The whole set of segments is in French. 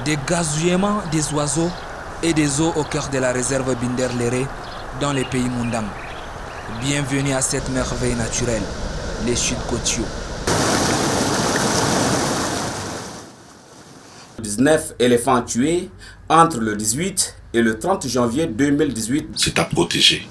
Des gazouillements des oiseaux et des eaux au cœur de la réserve Binder Léré dans les pays Mundang. Bienvenue à cette merveille naturelle, les chutes Kotio. 19 éléphants tués entre le 18 et le 30 janvier 2018. C'est à protéger.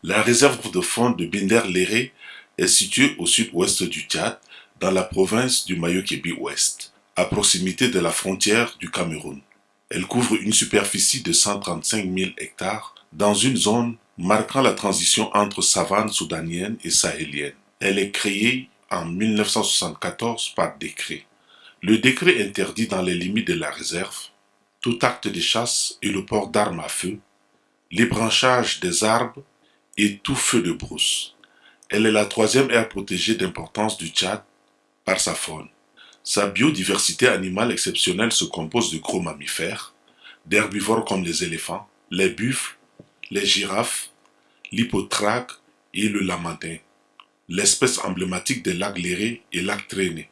La réserve de faune de Binder Léré est située au sud-ouest du Tchad, dans la province du Mayo-Kébi-Ouest, à proximité de la frontière du Cameroun. Elle couvre une superficie de 135 000 hectares dans une zone marquant la transition entre savane soudanienne et sahélienne. Elle est créée en 1974 par décret. Le décret interdit dans les limites de la réserve tout acte de chasse et le port d'armes à feu, l'ébranchage des arbres et tout feu de brousse. Elle est la troisième aire protégée d'importance du Tchad par sa faune. Sa biodiversité animale exceptionnelle se compose de gros mammifères, d'herbivores comme les éléphants, les buffles, les girafes, l'hippotraque et le lamandin, l'espèce emblématique des lacs Léré et lacs Traîné.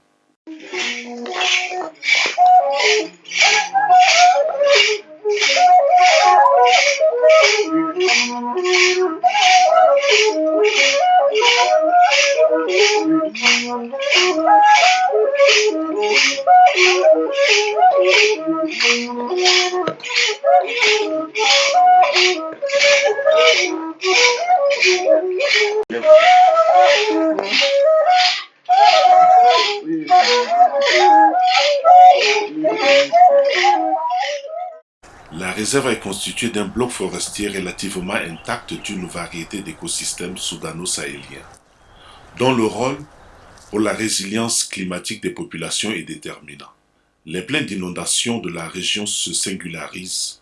La réserve est constituée d'un bloc forestier relativement intact d'une variété d'écosystèmes soudano-sahéliens, dont le rôle pour la résilience climatique des populations est déterminant. Les plaines d'inondation de la région se singularisent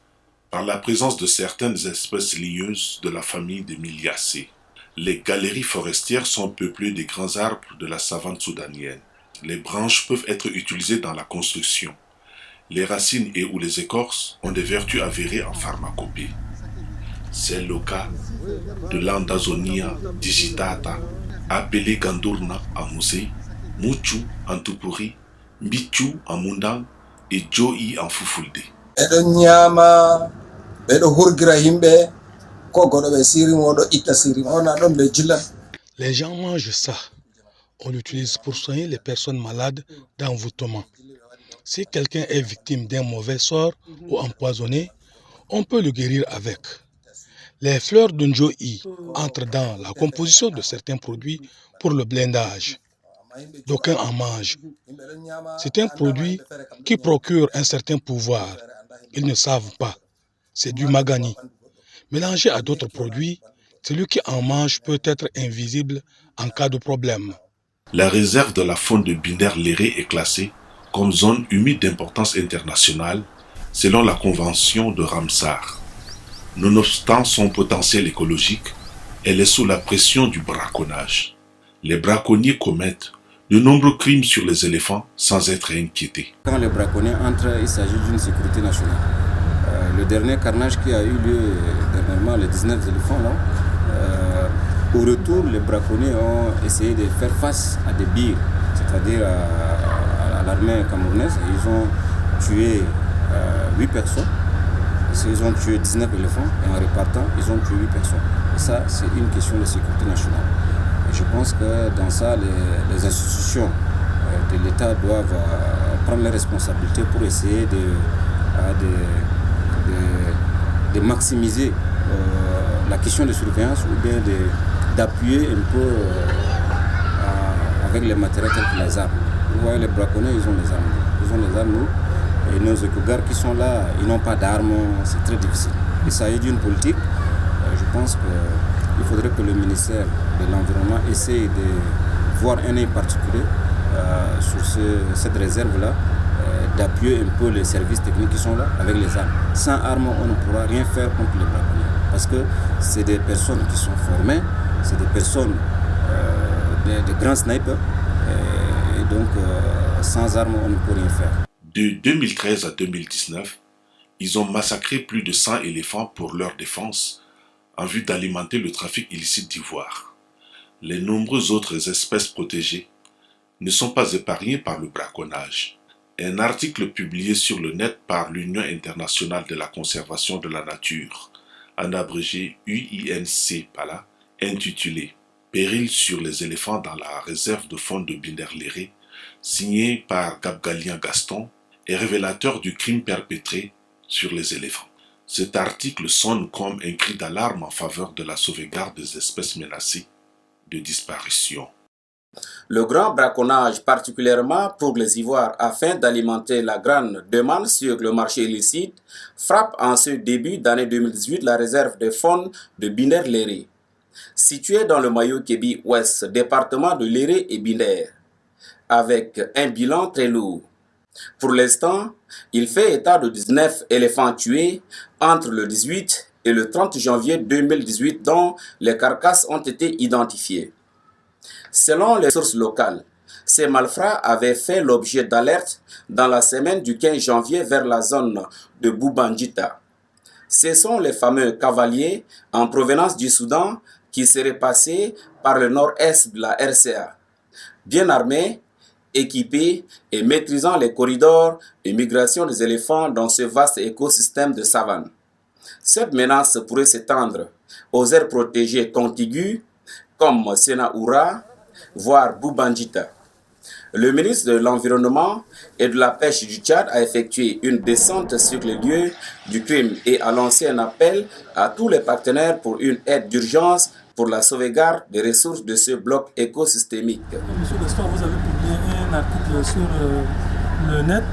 par la présence de certaines espèces ligneuses de la famille des Myliacées. Les galeries forestières sont peuplées des grands arbres de la savane soudanienne. Les branches peuvent être utilisées dans la construction. Les racines et ou les écorces ont des vertus avérées en pharmacopée. C'est le cas de l'Andazonia digitata, appelée Gandurna en Musée, Muchu en Tupuri, Mbichu en Mundang et Jo'i en Fufulde. Les gens mangent ça. On l'utilise pour soigner les personnes malades d'envoûtement. Si quelqu'un est victime d'un mauvais sort ou empoisonné, on peut le guérir avec. Les fleurs de Njo'i entrent dans la composition de certains produits pour le blindage. D'aucuns en mangent. C'est un produit qui procure un certain pouvoir. Ils ne savent pas. C'est du magani. Mélangé à d'autres produits, celui qui en mange peut être invisible en cas de problème. La réserve de la faune de Binder Léré est classée comme zone humide d'importance internationale selon la convention de Ramsar. Nonobstant son potentiel écologique, elle est sous la pression du braconnage. Les braconniers commettent de nombreux crimes sur les éléphants sans être inquiétés. Quand les braconniers entrent, il s'agit d'une sécurité nationale. Le dernier carnage qui a eu lieu dernièrement, les 19 éléphants là, au retour, les braconniers ont essayé de faire face à des birs, c'est-à-dire à l'armée camerounaise. Ils ont tué 8 personnes. Ils ont tué 19 éléphants et en repartant, ils ont tué 8 personnes. Et ça, c'est une question de sécurité nationale. Et je pense que dans ça, les institutions de l'État doivent prendre les responsabilités pour essayer de maximiser la question de surveillance ou bien d'appuyer un peu avec les matériels tels que les armes. Vous voyez, les braconniers, ils ont les armes. Ils ont les armes. Et nos éco-gardes qui sont là, ils n'ont pas d'armes. C'est très difficile. Il s'agit d'une politique. Je pense qu'il faudrait que le ministère de l'Environnement essaye de voir un œil particulier sur cette réserve-là, d'appuyer un peu les services techniques qui sont là avec les armes. Sans armes, on ne pourra rien faire contre les braconniers. Parce que c'est des personnes qui sont formées, c'est des personnes, des grands snipers. Et donc, sans armes, on ne peut rien faire. De 2013 à 2019, ils ont massacré plus de 100 éléphants pour leur défense en vue d'alimenter le trafic illicite d'ivoire. Les nombreuses autres espèces protégées ne sont pas épargnées par le braconnage. Un article publié sur le net par l'Union internationale de la conservation de la nature, en abrégé UINC PALA, intitulé « Péril sur les éléphants dans la réserve de faune de Binder-Léré », signé par Gabgalien Gaston, est révélateur du crime perpétré sur les éléphants. Cet article sonne comme un cri d'alarme en faveur de la sauvegarde des espèces menacées de disparition. Le grand braconnage, particulièrement pour les ivoires, afin d'alimenter la grande demande sur le marché illicite, frappe en ce début d'année 2018 la réserve de faune de Binder-Léré, située dans le Mayo Kébi Ouest, département de Léré et Binder, avec un bilan très lourd. Pour l'instant, il fait état de 19 éléphants tués entre le 18 et le 30 janvier 2018 dont les carcasses ont été identifiées. Selon les sources locales, ces malfrats avaient fait l'objet d'alertes dans la semaine du 15 janvier vers la zone de Boubandjita. Ce sont les fameux cavaliers en provenance du Soudan qui seraient passés par le nord-est de la RCA. Bien armés, équipés et maîtrisant les corridors de migration des éléphants dans ce vaste écosystème de savane. Cette menace pourrait s'étendre aux aires protégées contiguës comme Senaoura, voire Boubandjita. Le ministre de l'Environnement et de la Pêche du Tchad a effectué une descente sur les lieux du crime et a lancé un appel à tous les partenaires pour une aide d'urgence pour la sauvegarde des ressources de ce bloc écosystémique. Monsieur Gaston, vous avez publié un article sur le net.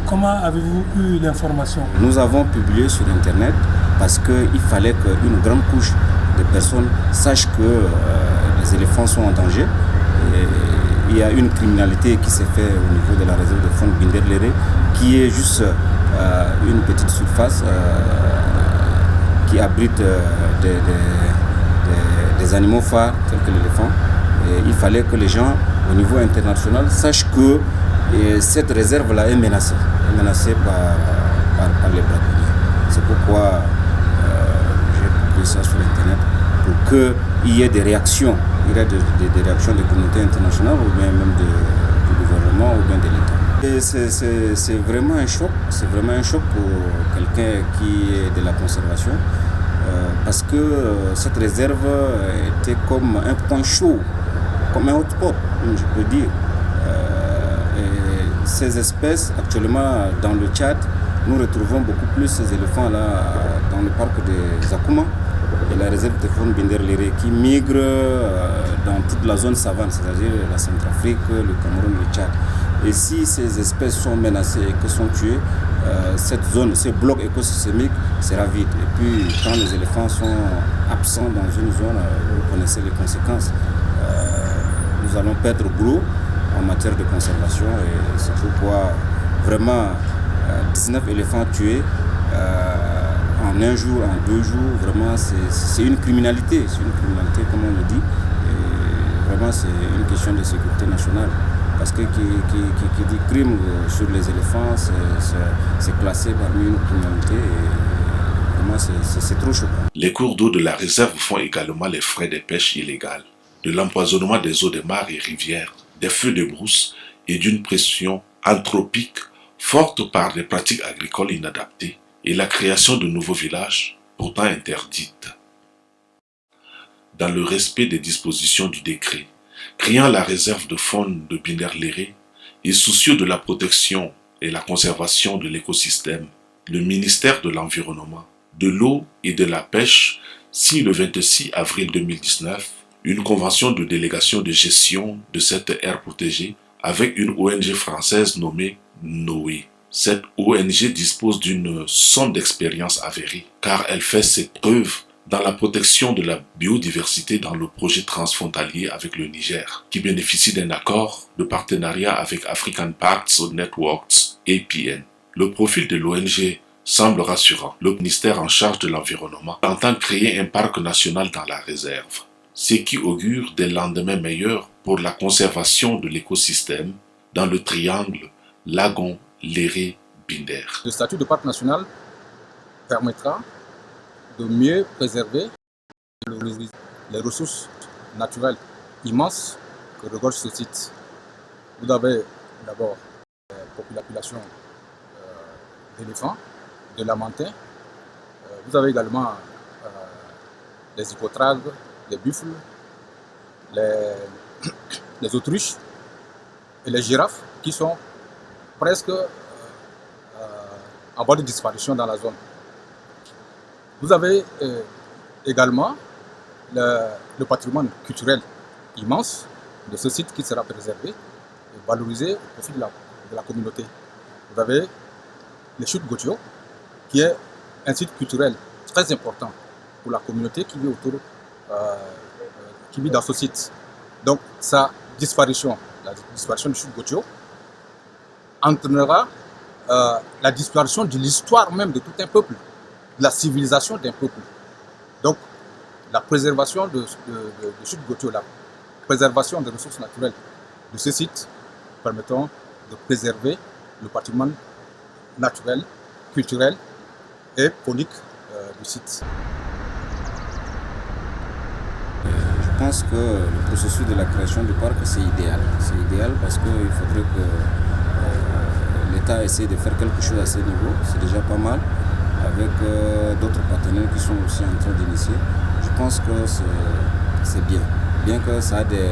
Comment avez-vous eu l'information? Nous avons publié sur Internet parce qu'il fallait qu'une grande couche de personnes sachent que les éléphants sont en danger. Et il y a une criminalité qui s'est faite au niveau de la réserve de faune Binder-Léré, qui est juste une petite surface qui abrite des animaux phares tels que l'éléphant. Il fallait que les gens au niveau international sachent que cette réserve-là est menacée par les braconniers. C'est pourquoi j'ai publié ça sur Internet pour qu'il y ait des réactions. Il y a des réactions des communautés internationales ou bien même du gouvernement ou bien de l'État. C'est vraiment un choc. C'est vraiment un choc pour quelqu'un qui est de la conservation parce que cette réserve était comme un point chaud, comme un hotspot, je peux dire. Et ces espèces, actuellement dans le Tchad, nous retrouvons beaucoup plus ces éléphants-là dans le parc des Akouma et la réserve de faune Binder-Léré qui migrent dans toute la zone savane, c'est-à-dire la Centrafrique, le Cameroun, le Tchad. Et si ces espèces sont menacées et que sont tuées, cette zone, ce bloc écosystémique sera vide. Et puis quand les éléphants sont absents dans une zone, vous connaissez les conséquences. Nous allons perdre gros en matière de conservation et c'est pourquoi vraiment 19 éléphants tués en un jour, en 2 jours, vraiment c'est une criminalité. C'est une criminalité comme on le dit. Et vraiment c'est une question de sécurité nationale. Parce que qui dit crime sur les éléphants, c'est classé parmi une criminalité et vraiment c'est trop choquant. Les cours d'eau de la réserve font également les frais des pêches illégales, de l'empoisonnement des eaux des mares et rivières, des feux de brousse et d'une pression anthropique forte par des pratiques agricoles inadaptées et la création de nouveaux villages pourtant interdites. Dans le respect des dispositions du décret, créant la réserve de faune de Binder-Léré et soucieux de la protection et la conservation de l'écosystème, le ministère de l'Environnement, de l'eau et de la pêche signe le 26 avril 2019 une convention de délégation de gestion de cette aire protégée avec une ONG française nommée Noé. Cette ONG dispose d'une somme d'expérience avérée car elle fait ses preuves dans la protection de la biodiversité dans le projet transfrontalier avec le Niger, qui bénéficie d'un accord de partenariat avec African Parks Networks, APN. Le profil de l'ONG semble rassurant. Le ministère en charge de l'environnement entend créer un parc national dans la réserve, ce qui augure des lendemains meilleurs pour la conservation de l'écosystème dans le triangle Lagon-Léré-Binder. Le statut de parc national permettra de mieux préserver les ressources naturelles immenses que regorge ce site. Vous avez d'abord la population d'éléphants, de lamantins. Vous avez également les hippotragues, les buffles, les autruches et les girafes qui sont presque en voie de disparition dans la zone. Vous avez également le patrimoine culturel immense de ce site qui sera préservé et valorisé au profit de la communauté. Vous avez les chutes Gotio, qui est un site culturel très important pour la communauté qui vit autour, qui vit dans ce site. Donc sa disparition, la disparition du chute Gotio, entraînera la disparition de l'histoire même de tout un peuple, de la civilisation d'un peuple. Donc la préservation de chute Gotio, la préservation des ressources naturelles de ce site permettant de préserver le patrimoine naturel, culturel et phonique du site. Je pense que le processus de la création du parc, c'est idéal. C'est idéal parce qu'il faudrait que l'État essaie de faire quelque chose à ce niveau. C'est déjà pas mal, avec d'autres partenaires qui sont aussi en train d'initier. Je pense que c'est bien. Bien que ça a des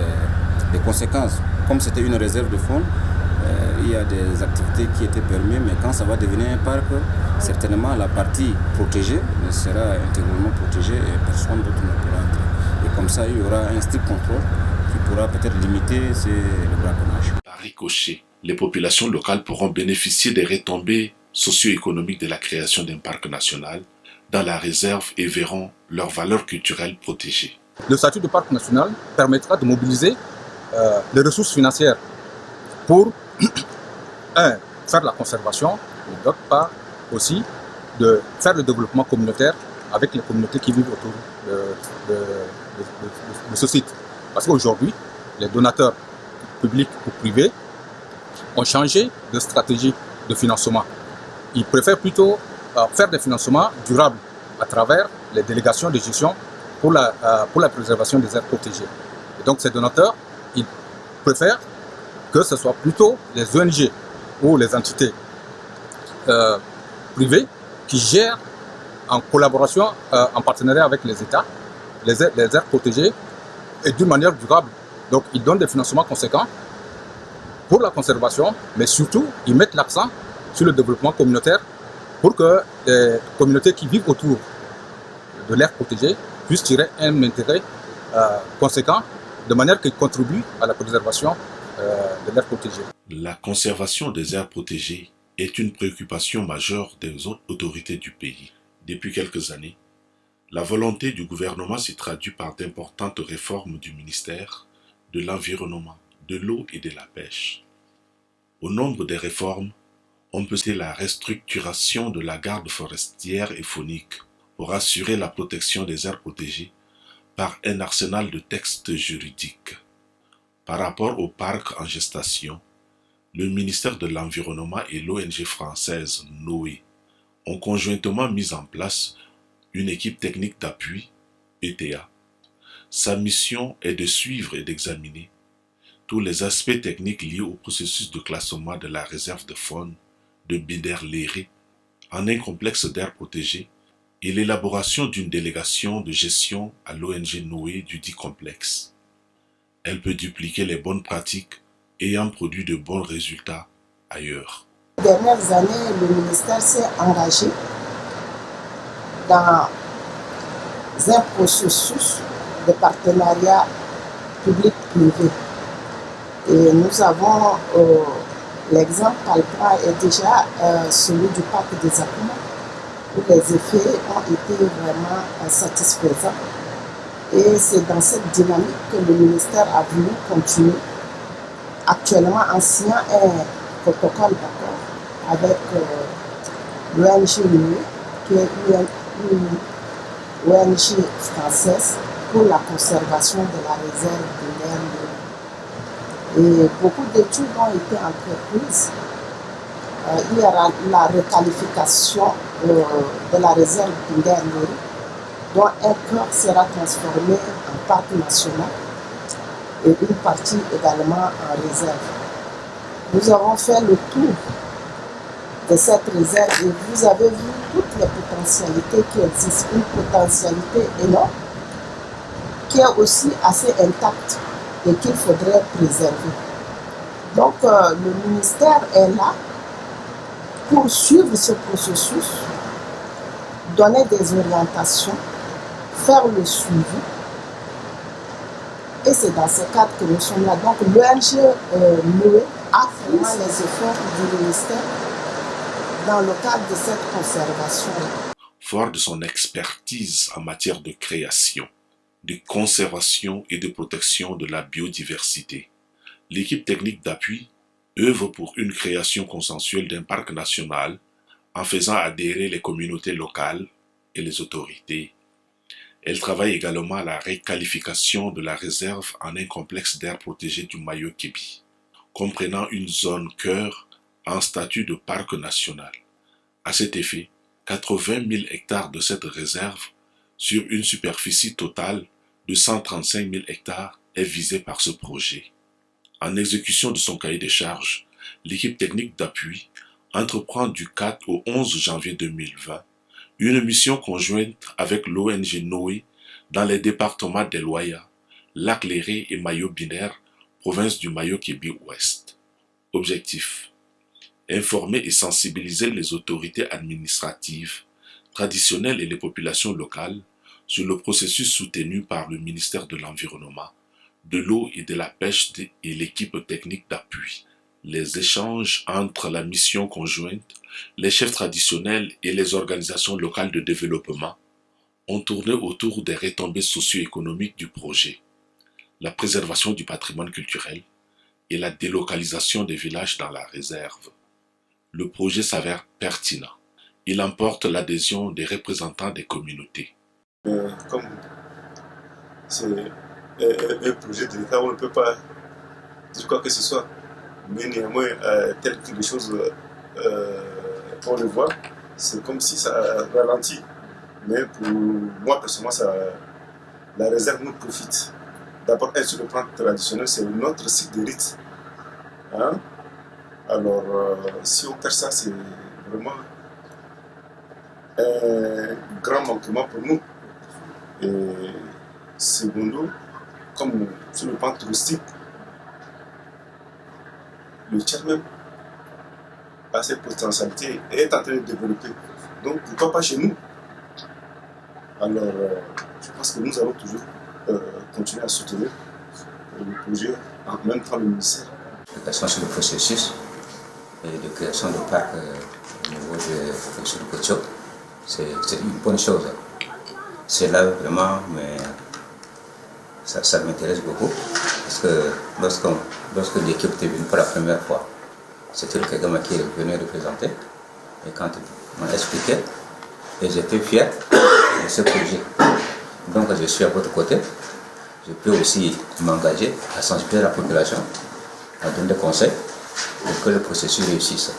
conséquences. Comme c'était une réserve de faune, il y a des activités qui étaient permises, mais quand ça va devenir un parc, certainement la partie protégée sera intégralement protégée et personne d'autre ne pourra entrer. Et comme ça, il y aura un strict contrôle qui pourra peut-être limiter le braconnage. Par ricochet, les populations locales pourront bénéficier des retombées socio-économiques de la création d'un parc national dans la réserve et verront leurs valeurs culturelles protégées. Le statut de parc national permettra de mobiliser les ressources financières pour, faire la conservation, et d'autre part aussi de faire le développement communautaire avec les communautés qui vivent autour de ce site. Parce qu'aujourd'hui, les donateurs publics ou privés ont changé de stratégie de financement. Ils préfèrent plutôt faire des financements durables à travers les délégations de gestion pour la préservation des aires protégées. Et donc ces donateurs, ils préfèrent que ce soit plutôt les ONG ou les entités privées qui gèrent en collaboration, en partenariat avec les États, les aires protégées et d'une manière durable. Donc ils donnent des financements conséquents pour la conservation, mais surtout ils mettent l'accent sur le développement communautaire pour que les communautés qui vivent autour de l'aire protégée puissent tirer un intérêt conséquent de manière qu'ils contribuent à la préservation de l'aire protégée. La conservation des aires protégées est une préoccupation majeure des autres autorités du pays. Depuis quelques années, la volonté du gouvernement s'est traduite par d'importantes réformes du ministère de l'Environnement, de l'eau et de la pêche. Au nombre des réformes, on peut citer la restructuration de la garde forestière et faunique pour assurer la protection des aires protégées par un arsenal de textes juridiques. Par rapport au parc en gestation, le ministère de l'Environnement et l'ONG française Noé ont conjointement mis en place une équipe technique d'appui, ETA. Sa mission est de suivre et d'examiner tous les aspects techniques liés au processus de classement de la réserve de faune de Binder-Léré en un complexe d'aires protégées et l'élaboration d'une délégation de gestion à l'ONG Noé du dit complexe. Elle peut dupliquer les bonnes pratiques ayant produit de bons résultats ailleurs. Ces dernières années, le ministère s'est engagé dans un processus de partenariat public-privé. Et nous avons l'exemple palpable est déjà celui du parc des Akuma, où les effets ont été vraiment satisfaisants. Et c'est dans cette dynamique que le ministère a voulu continuer, actuellement en signant un protocole d'accord avec l'ONG NUE, qui est une ONG française pour la conservation de la réserve de l'air. Et beaucoup d'études ont été entreprises. Il y aura la requalification de la réserve de l'air dont un quart sera transformé en parc national et une partie également en réserve. Nous avons fait le tour de cette réserve et vous avez vu toutes les potentialités qui existent, une potentialité énorme qui est aussi assez intacte et qu'il faudrait préserver. Donc le ministère est là pour suivre ce processus, donner des orientations, faire le suivi. Et c'est dans ce cadre que nous sommes là. Donc l'ONG NOE a vraiment les efforts du ministère dans le cadre de cette conservation. Fort de son expertise en matière de création, de conservation et de protection de la biodiversité, l'équipe technique d'appui œuvre pour une création consensuelle d'un parc national en faisant adhérer les communautés locales et les autorités. Elle travaille également à la requalification de la réserve en un complexe d'aires protégées du Mayo-Kébi, comprenant une zone cœur en statut de parc national. À cet effet, 80 000 hectares de cette réserve, sur une superficie totale de 135 000 hectares, est visée par ce projet. En exécution de son cahier des charges, l'équipe technique d'appui entreprend du 4 au 11 janvier 2020 une mission conjointe avec l'ONG NOE dans les départements d'El-Ouaya, Lac-Léré et Mayo-Binaire, province du Mayo-Kébi-Ouest. Objectif: informer et sensibiliser les autorités administratives, traditionnelles et les populations locales sur le processus soutenu par le ministère de l'Environnement, de l'eau et de la pêche et l'équipe technique d'appui. Les échanges entre la mission conjointe, les chefs traditionnels et les organisations locales de développement ont tourné autour des retombées socio-économiques du projet, la préservation du patrimoine culturel et la délocalisation des villages dans la réserve. Le projet s'avère pertinent. Il emporte l'adhésion des représentants des communautés. Comme c'est un projet de l'État, on ne peut pas dire quoi que ce soit. Mais néanmoins, tel que les choses, on le voit, c'est comme si ça ralentit. Mais pour moi, personnellement, la réserve nous profite. D'abord, sur le plan traditionnel, c'est notre site de rite. Hein? Alors, si on perd ça, c'est vraiment un grand manquement pour nous. Et secondo, comme sur le plan touristique, le Tchad même a cette potentialité et est en train de développer. Donc pourquoi pas chez nous? Alors je pense que nous allons toujours continuer à soutenir le projet en même temps le ministère. Sur le processus de création de parc au niveau de Chiricotio, c'est une bonne chose. C'est là vraiment, mais ça m'intéresse beaucoup parce que lorsque l'équipe était venue pour la première fois, c'était le Kagama qui est venu représenter. Et quand il m'a expliqué, et j'étais fier de ce projet. Donc je suis à votre côté. Je peux aussi m'engager à sensibiliser la population, à donner des conseils pour que le processus réussisse.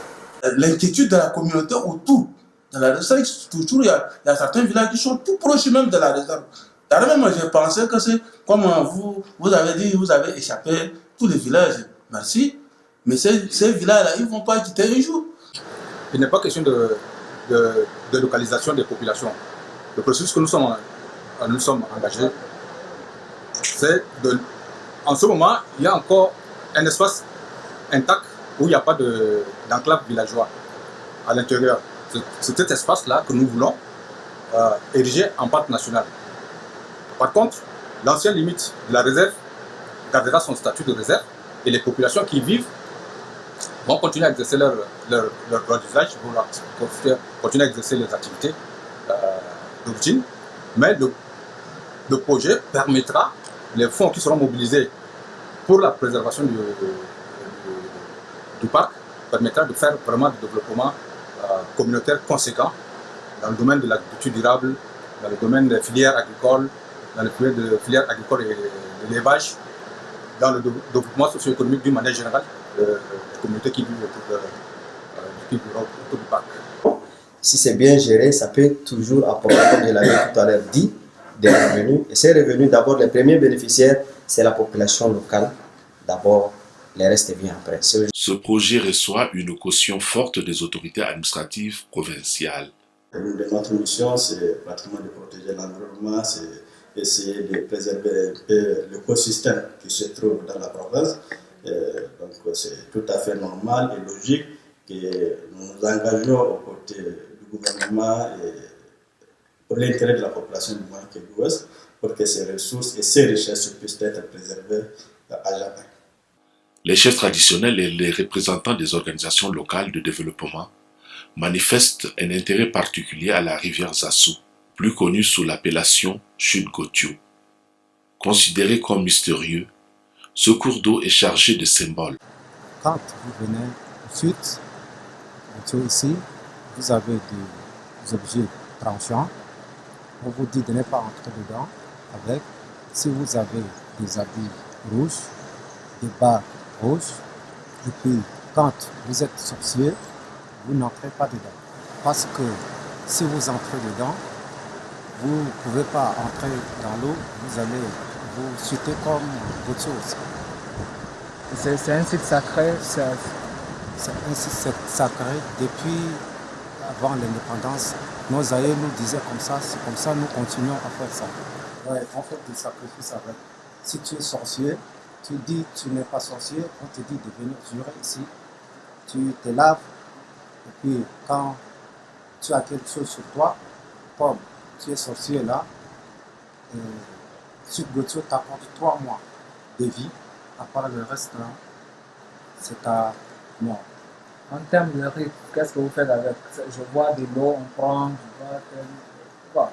L'inquiétude de la communauté autour de la réserve, toujours il y a certains villages qui sont tout proches même de la réserve. D'ailleurs, même je pensais que c'est comme vous avez dit, vous avez échappé tous les villages. Merci. Mais ces villages-là, ils ne vont pas quitter un jour. Il n'est pas question de localisation des populations. Le processus que nous sommes engagés, c'est en ce moment, il y a encore un espace intact où il n'y a pas d'enclave villageois à l'intérieur. C'est cet espace-là que nous voulons ériger en parc national. Par contre, l'ancienne limite de la réserve gardera son statut de réserve et les populations qui y vivent vont continuer à exercer leur droit d'usage, vont continuer à exercer les activités d'origine. Mais le projet permettra, les fonds qui seront mobilisés pour la préservation du parc, permettra de faire vraiment du développement communautaire conséquent dans le domaine de l'agriculture durable, dans le domaine des filières agricoles, dans le domaine de filières agricoles et de l'élevage, dans le développement socio-économique d'une manière générale des communautés qui vivent autour du parc. Si c'est bien géré, ça peut toujours apporter, comme je l'avais tout à l'heure dit, des revenus. Et ces revenus, d'abord, les premiers bénéficiaires, c'est la population locale. D'abord, les restes viennent après. Ce projet reçoit une caution forte des autorités administratives provinciales. L'une de notre mission, c'est pratiquement de protéger l'environnement, c'est essayer de préserver l'écosystème qui se trouve dans la province. Donc c'est tout à fait normal et logique que nous nous engagions aux côtés du gouvernement et pour l'intérêt de la population du Moyen-Kébi-Ouest pour que ces ressources et ces richesses puissent être préservées à jamais. Les chefs traditionnels et les représentants des organisations locales de développement manifestent un intérêt particulier à la rivière Zassou, plus connue sous l'appellation Chute Gotio. Considéré comme mystérieux, ce cours d'eau est chargé de symboles. Quand vous venez au sud, ici, vous avez des objets tranchants. On vous dit de ne pas entrer dedans avec. Si vous avez des habits rouges, des bas rouges, et puis quand vous êtes sorcier, vous n'entrez pas dedans. Parce que si vous entrez dedans, vous ne pouvez pas entrer dans l'eau, vous allez vous chuter comme votre chose. C'est un site sacré, c'est un site sacré depuis avant l'indépendance. Nos aïeux nous disaient comme ça, c'est comme ça nous continuons à faire ça. Ouais, on fait des sacrifices avec. Si tu es sorcier, tu dis tu n'es pas sorcier, on te dit de venir jurer ici. Tu te laves, et puis quand tu as quelque chose sur toi, comme tu es sorcier là, Chute Gotio t'apporte 3 mois de vie, à part le reste là, c'est ta mort. En termes de rite, qu'est-ce que vous faites avec? Je vois de l'eau, on prend, je vois.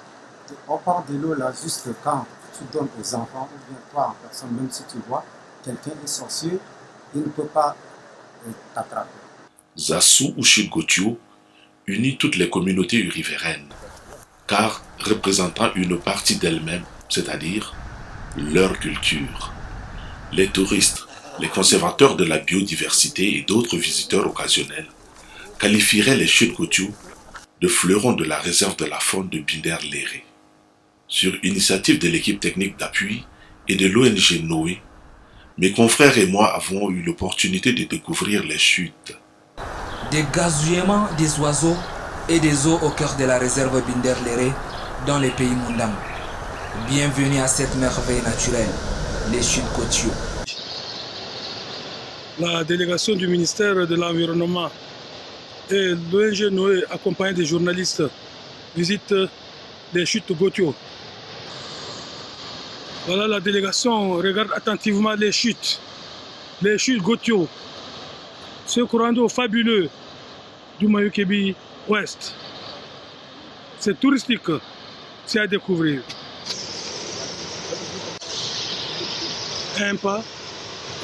On prend de l'eau là juste quand tu donnes aux enfants, ou bien toi en personne, même si tu vois, quelqu'un est sorcier, il ne peut pas t'attraper. Zassou ou Chute Gotio unit toutes les communautés riveraines, car représentant une partie d'elles-mêmes, c'est-à-dire leur culture. Les touristes, les conservateurs de la biodiversité et d'autres visiteurs occasionnels qualifieraient les Chutes Gotio de fleurons de la réserve de la faune de Binder-Léré. Sur initiative de l'équipe technique d'appui et de l'ONG Noé, mes confrères et moi avons eu l'opportunité de découvrir les chutes. Des gazouillements des oiseaux et des eaux au cœur de la réserve Binder-Léré dans les pays Mundang. Bienvenue à cette merveille naturelle, les Chutes Gotio. La délégation du ministère de l'Environnement et l'ONG Noé, accompagnée des journalistes, visite les Chutes Gotio. Voilà, la délégation regarde attentivement les chutes Gotio, ce courant d'eau fabuleux du Moyen-Kébi-Ouest. C'est touristique, c'est à découvrir. Un pas,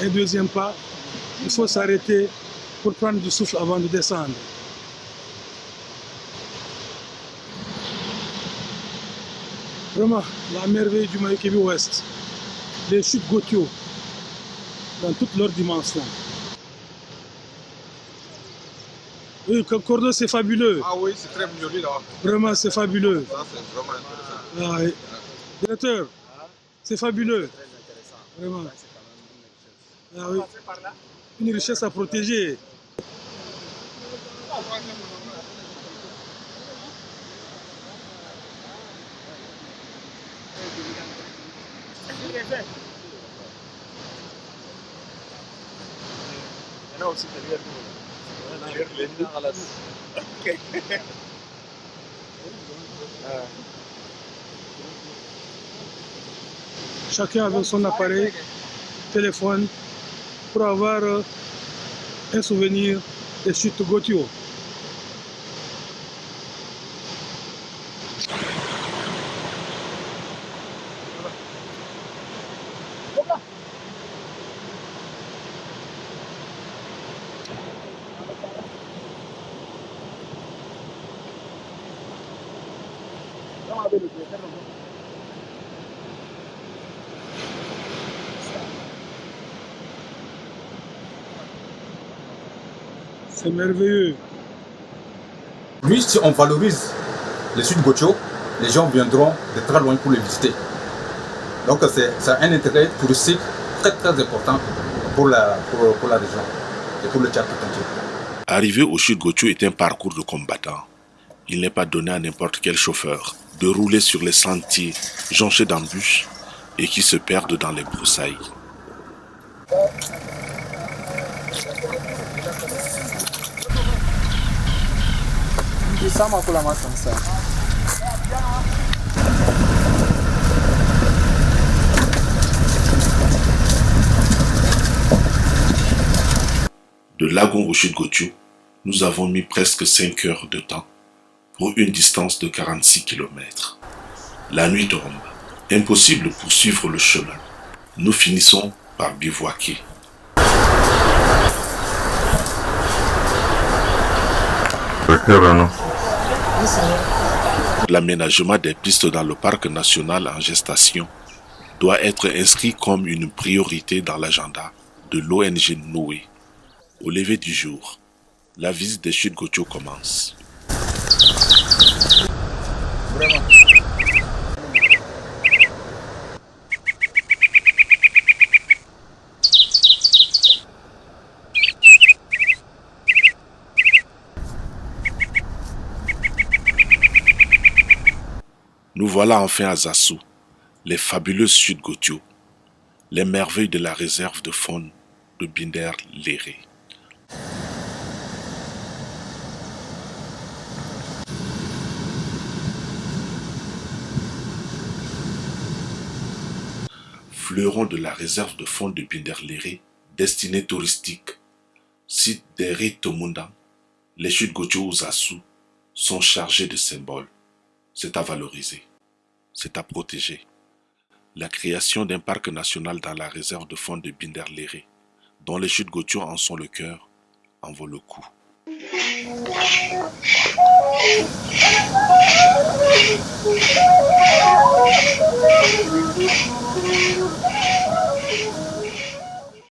un deuxième pas, il faut s'arrêter pour prendre du souffle avant de descendre. Vraiment, la merveille du Moyen-Kébi-Ouest, les chutes Gotio, dans toutes leurs dimensions. Oui, Cordo, c'est fabuleux. Ah oui, c'est très joli là. Vraiment, c'est fabuleux. Ça, c'est vraiment intéressant. Ah, oui. Directeur, c'est fabuleux. Vraiment. Ah, oui. Une richesse à protéger. Chacun avec son appareil, téléphone, pour avoir un souvenir des chutes Gotio. C'est merveilleux. Oui, si on valorise les Chutes Gotio, les gens viendront de très loin pour les visiter. Donc c'est un intérêt touristique très important pour la région et pour le Tchad tout entier. Arriver au Chute Gocho est un parcours de combattant. Il n'est pas donné à n'importe quel chauffeur de rouler sur les sentiers jonchés d'embûches et qui se perdent dans les broussailles. De Lagon au Chute Gocho, nous avons mis presque 5 heures de temps pour une distance de 46 km. La nuit tombe. Impossible de poursuivre le chemin. Nous finissons par bivouaquer. L'aménagement des pistes dans le parc national en gestation doit être inscrit comme une priorité dans l'agenda de l'ONG Noé. Au lever du jour, la visite des Chutes Gocho commence. Nous voilà enfin à Zassou, les fabuleuses Chutes Gocho, les merveilles de la réserve de faune de Binder Léré. Fleuron de la réserve de faune de Binder Léré, destinée touristique, site des rites Mundang, les Chutes Gocho ou Zassou sont chargés de symboles. C'est à valoriser, c'est à protéger. La création d'un parc national dans la réserve de faune de Binder Léré, dont les Chutes Gocho en sont le cœur, en vaut le coup.